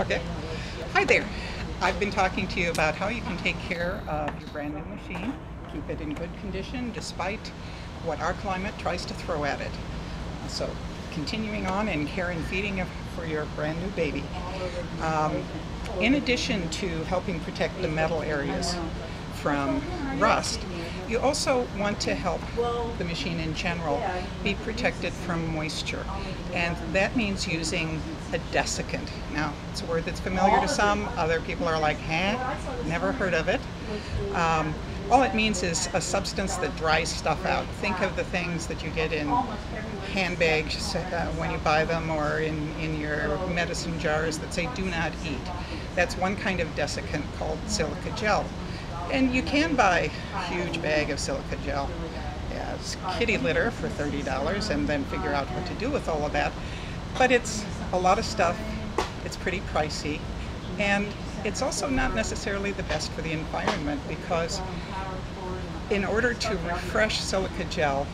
Okay. Hi there. I've been talking to you about how you can take care of your brand new machine, keep it in good condition despite what our climate tries to throw at it. So, continuing on and care and feeding for your brand new baby. Um, in addition to helping protect the metal areas from rust, you also want to help the machine in general be protected from moisture. And that means using a desiccant. Now, it's a word that's familiar to some, other people are like, huh? Never heard of it. All it means is a substance that dries stuff out. Think of the things that you get in handbags when you buy them, or in your medicine jars that say do not eat. That's one kind of desiccant called silica gel. And you can buy a huge bag of silica gel as kitty litter for $30 and then figure out what to do with all of that. But it's a lot of stuff, it's pretty pricey, and it's also not necessarily the best for the environment, because in order to refresh silica gel,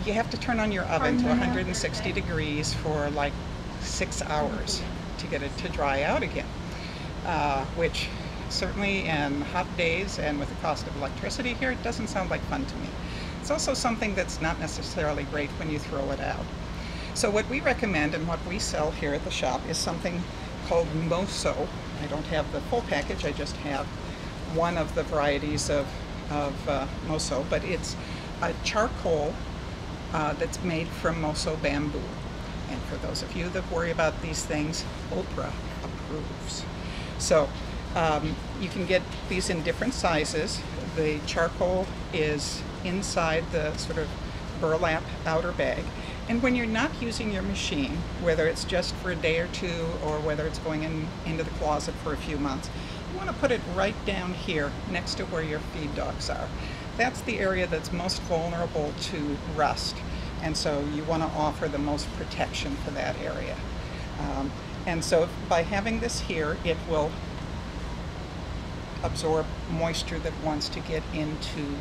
you have to turn on your oven to 160 degrees for like 6 hours to get it to dry out again, which certainly in hot days and with the cost of electricity here, it doesn't sound like fun to me. It's also something that's not necessarily great when you throw it out. So what we recommend and what we sell here at the shop is something called Moso. I don't have the full package, I just have one of the varieties of Moso, but it's a charcoal that's made from Moso bamboo. And for those of you that worry about these things, Oprah approves. So you can get these in different sizes. The charcoal is inside the sort of burlap outer bag. And when you're not using your machine, whether it's just for a day or two or whether it's going into the closet for a few months, you want to put it right down here next to where your feed dogs are. That's the area that's most vulnerable to rust. And so you want to offer the most protection for that area. And so by having this here, it will absorb moisture that wants to get into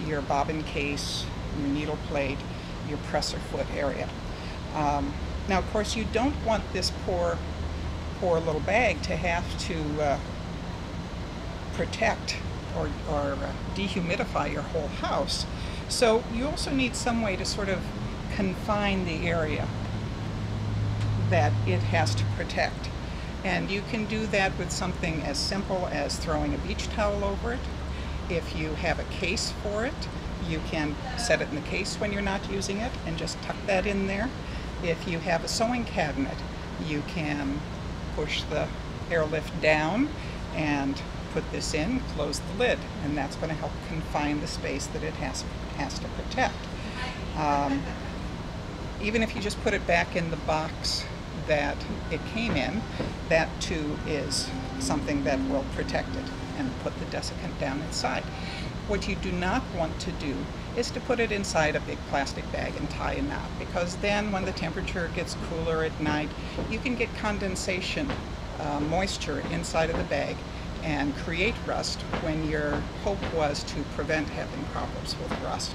your bobbin case, your needle plate, your presser foot area. Now, of course, you don't want this poor little bag to have to protect or dehumidify your whole house. So you also need some way to sort of confine the area that it has to protect. And you can do that with something as simple as throwing a beach towel over it. If you have a case for it, you can set it in the case when you're not using it and just tuck that in there. If you have a sewing cabinet, you can push the airlift down and put this in, close the lid, and that's going to help confine the space that it has to protect. Even if you just put it back in the box that it came in, that too is something that will protect it, and put the desiccant down inside. What you do not want to do is to put it inside a big plastic bag and tie a knot, because then when the temperature gets cooler at night, you can get condensation, moisture inside of the bag and create rust when your hope was to prevent having problems with rust.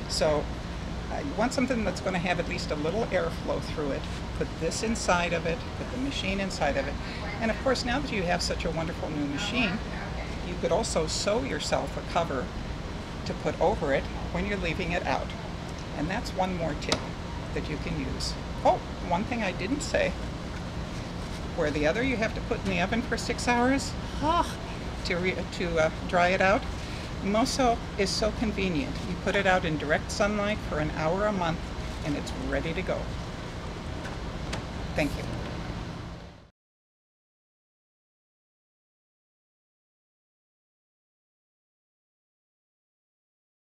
So you want something that's going to have at least a little airflow through it. Put this inside of it, put the machine inside of it. And of course, now that you have such a wonderful new machine, you could also sew yourself a cover to put over it when you're leaving it out. And that's one more tip that you can use. Oh, one thing I didn't say. Where the other you have to put in the oven for 6 hours to dry it out. Moso is so convenient. You put it out in direct sunlight for an hour a month and it's ready to go. Thank you.